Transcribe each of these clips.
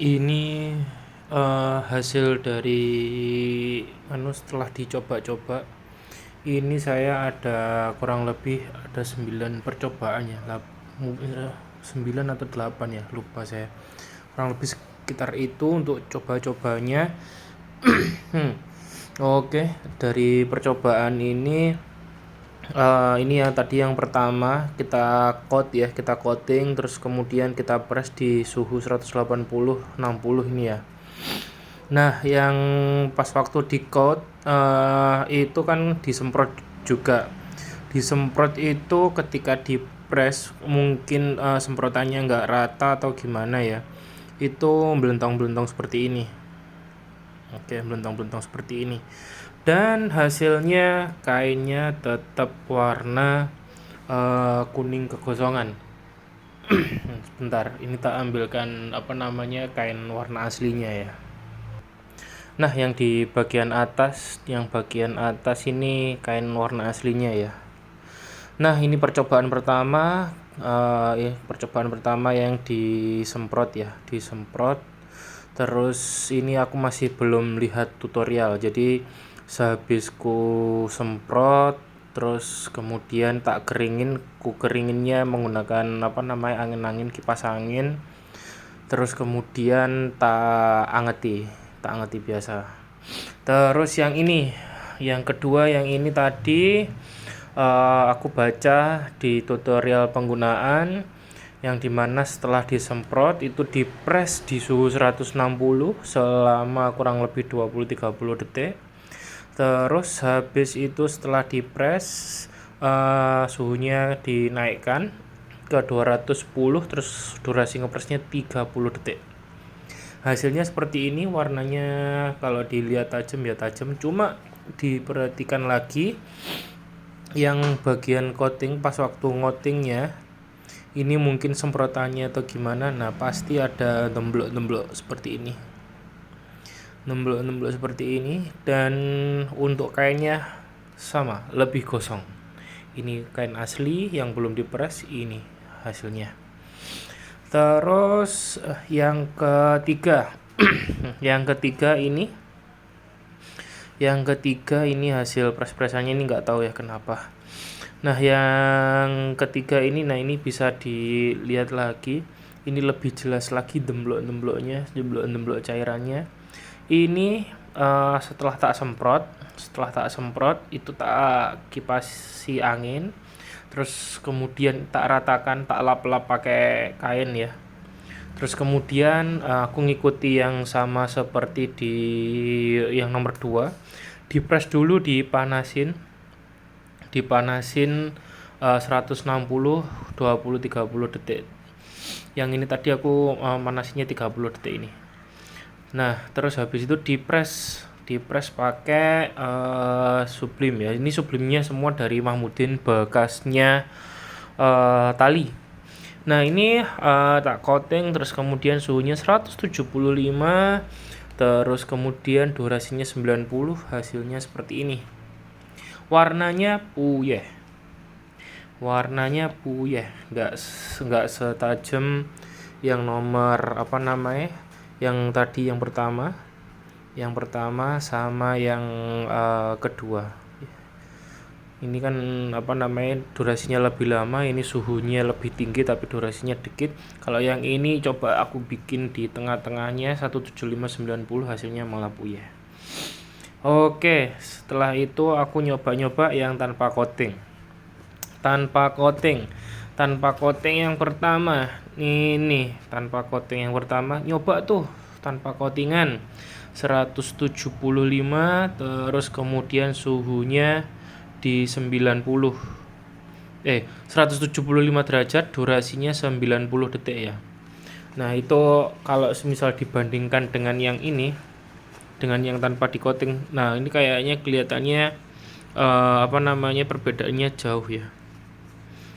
Ini, hasil dari setelah dicoba-coba, ini saya ada kurang lebih ada 9 percobaan ya, 9 atau 8 ya, lupa saya. Kurang lebih sekitar itu untuk coba-cobanya. Oke, dari percobaan ini yang tadi yang pertama kita coat ya, kita coating terus kemudian kita press di suhu 180 60 ini ya. Nah, yang pas waktu di coat itu kan disemprot juga. Disemprot itu ketika di press mungkin semprotannya nggak rata atau gimana ya. Itu belentong-belentong seperti ini. Oke, belentong-belentong seperti ini. Dan hasilnya kainnya tetap warna kuning kegosongan. Sebentar, ini tak ambilkan kain warna aslinya ya. Nah, yang bagian atas ini kain warna aslinya ya. Nah, ini percobaan pertama yang disemprot ya, disemprot. Terus ini aku masih belum lihat tutorial. Jadi sehabis ku semprot terus kemudian ku keringinnya menggunakan angin-angin, kipas angin. Terus kemudian tak angeti biasa. Terus yang kedua yang ini tadi aku baca di tutorial penggunaan yang dimana setelah disemprot itu dipres di suhu 160 selama kurang lebih 20-30 detik. Terus habis itu setelah dipres suhunya dinaikkan ke 210 terus durasi ngepresnya 30 detik. Hasilnya seperti ini, warnanya kalau dilihat tajam ya tajam, cuma diperhatikan lagi yang bagian coating pas waktu ngotingnya ini mungkin semprotannya atau gimana. Nah, pasti ada nemblok-nemblok seperti ini. Nemblok-nemblok seperti ini dan untuk kainnya sama, lebih gosong. Ini kain asli yang belum dipres, ini hasilnya. Terus yang ketiga ini hasil pres-presannya ini nggak tahu ya kenapa. Nah, yang ketiga ini bisa dilihat lagi. Ini lebih jelas lagi demblok-dembloknya, demblok-demblok cairannya. Ini setelah tak semprot itu tak kipasi angin. Terus kemudian tak ratakan, tak lap-lap pakai kain ya. Terus kemudian aku ngikuti yang sama seperti di yang nomor 2. Dipres dulu, dipanasin 160 20-30 detik. Yang ini tadi aku manasinya 30 detik ini. Nah, terus habis itu dipres pakai sublim ya. Ini sublimnya semua dari Mahmudin bekasnya tali. Nah, ini tak coating terus kemudian suhunya 175 terus kemudian durasinya 90, hasilnya seperti ini. Warnanya puyeh. Enggak setajam yang nomor yang tadi yang pertama sama yang kedua. Ini kan durasinya lebih lama, ini suhunya lebih tinggi tapi durasinya dikit. Kalau yang ini coba aku bikin di tengah-tengahnya 175-90, hasilnya malah puyeh. Oke, setelah itu aku nyoba-nyoba yang tanpa coating. Tanpa coating yang pertama. Ini tanpa coating yang pertama, nyoba tuh tanpa coatingan 175 terus kemudian suhunya di 175 derajat, durasinya 90 detik ya. Nah, itu kalau misal dibandingkan dengan yang ini, dengan yang tanpa di coating. Nah, ini kayaknya kelihatannya perbedaannya jauh ya.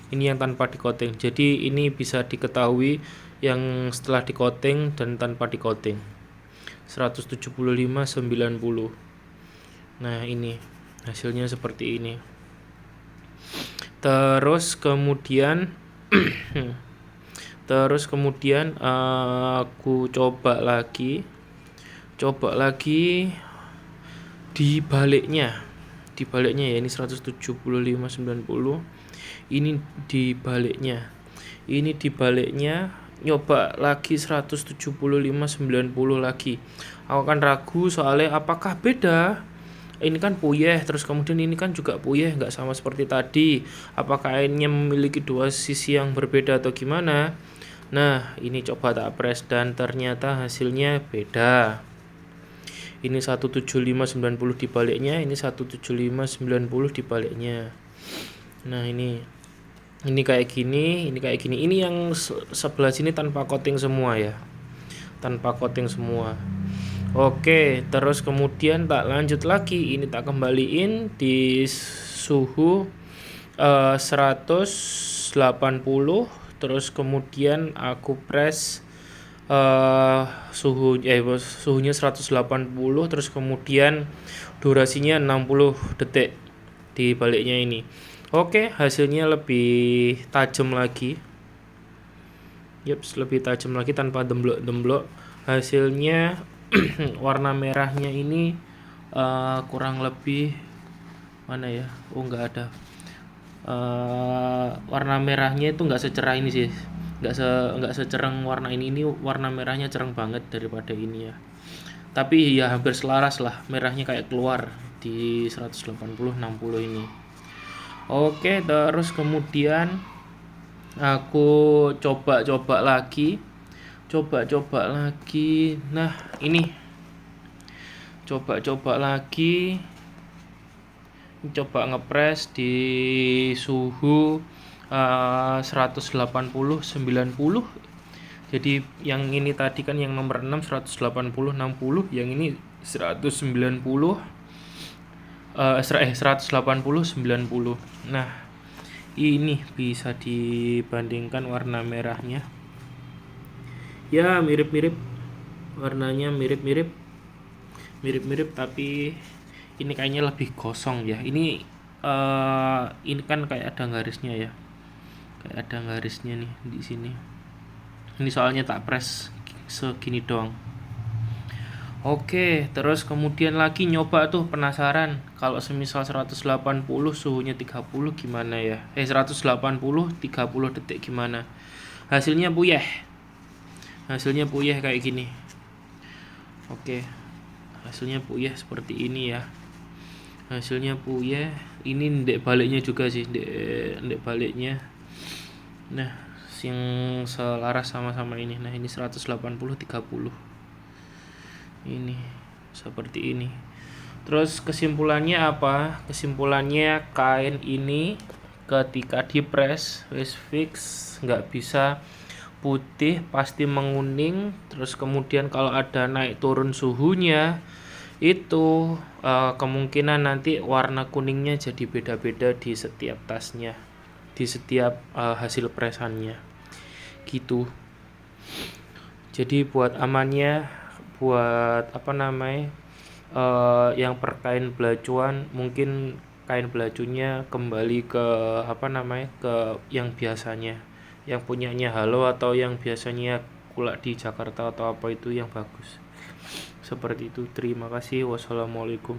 Ini yang tanpa di coating. Jadi ini bisa diketahui yang setelah di coating dan tanpa di coating. 175 90. Nah, ini hasilnya seperti ini. Terus kemudian Terus kemudian aku coba lagi dibaliknya ya, ini 175,90, ini dibaliknya nyoba lagi 175,90 lagi. Aku kan ragu soalnya apakah beda, ini kan puyeh, terus kemudian ini kan juga puyeh, nggak sama seperti tadi, apakah ini memiliki dua sisi yang berbeda atau gimana. Nah, ini coba tak press dan ternyata hasilnya beda. Ini 175,90 dibaliknya, ini 175,90 dibaliknya. Nah, ini kayak gini, ini kayak gini. Ini yang sebelah sini tanpa coating semua ya. Tanpa coating semua. Oke, terus kemudian tak lanjut lagi, ini tak kembaliin di suhu 180, terus kemudian aku press suhunya 180, terus kemudian durasinya 60 detik di baliknya ini. Oke, hasilnya lebih tajam lagi. Lebih tajam lagi tanpa demblok-demblok. Hasilnya warna merahnya ini kurang lebih mana ya? Oh, nggak ada. Warna merahnya itu nggak secerah ini sih, nggak secereng warna ini warna merahnya cereng banget daripada ini ya, tapi ya hampir selaras lah, merahnya kayak keluar di 180/60 ini. Oke, terus kemudian aku coba lagi. Nah, ini coba lagi, coba ngepres di suhu 180/90. Jadi yang ini tadi kan yang nomor 6 180/60, yang ini 180/90. Nah, ini bisa dibandingkan warna merahnya. Ya, mirip-mirip. Warnanya mirip-mirip, tapi ini kayaknya lebih gosong ya. Ini kan kayak ada garisnya ya. Kayak ada garisnya nih di sini. Ini soalnya tak press segini doang. Oke, terus kemudian lagi nyoba tuh, penasaran kalau semisal 180 suhunya 30 gimana ya? 180 30 detik gimana? Hasilnya puyeh kayak gini. Oke, hasilnya puyeh seperti ini ya. Hasilnya puyeh. Ini ndek baliknya juga sih, ndek baliknya. Nah, yang selaras sama-sama ini. Nah, ini 180/30. Ini seperti ini. Terus kesimpulannya apa? Kesimpulannya kain ini ketika dipres wis fix, nggak bisa putih, pasti menguning. Terus kemudian kalau ada naik turun suhunya itu kemungkinan nanti warna kuningnya jadi beda-beda di setiap tasnya, di setiap hasil presannya gitu. Jadi buat amannya, buat yang perkain belacuan, mungkin kain belacunya kembali ke ke yang biasanya, yang punyanya Halo atau yang biasanya kulak di Jakarta atau apa itu yang bagus. Seperti itu. Terima kasih. Wassalamualaikum.